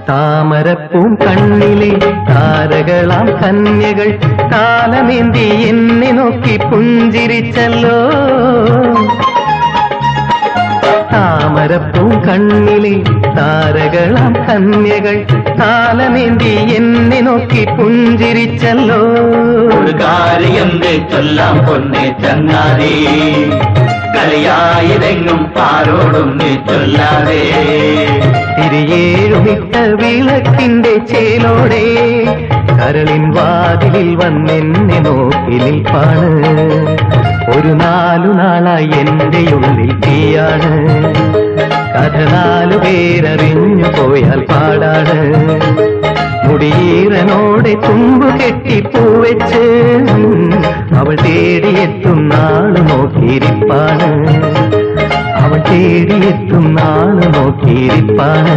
താമരപ്പൂം കണ്ണിലെ താരകളാം കന്യകൾ കാലമേന്തി എന്നെ നോക്കി പുഞ്ചിരിച്ചല്ലോ. താമരപ്പൂം കണ്ണിലെ താരകളാം കന്യകൾ കാലമേന്തി എന്നെ നോക്കി പുഞ്ചിരിച്ചല്ലോ. ഒരു കാര്യം ചൊല്ലാം പൊന്നെ ചങ്ങാതി, കളിയായതെങ്ങും ആരോടും നീ ചൊല്ലാതെ. തിരിയേഴുമിട്ട വിളക്കിന്റെ ചേലോടെ കരളിൻ വാതിലിൽ വന്നെന്നെ നോക്കി നിൽപ്പാണ്. ഒരു 4 നാളായി എന്റെ ഉള്ളിൽ തീയാണ്. കഥ 4 പേരറിഞ്ഞു പോയാൽ പാടാണ്. മുടിയീറനോടെ തുമ്പു കെട്ടി പൂവെച്ച് അവൾ തേടിയെത്തും നാള് നോക്കിയിരിപ്പാണ്. അവൾ തേടിയെത്തും നാള് നോക്കിയിരിപ്പാണ്.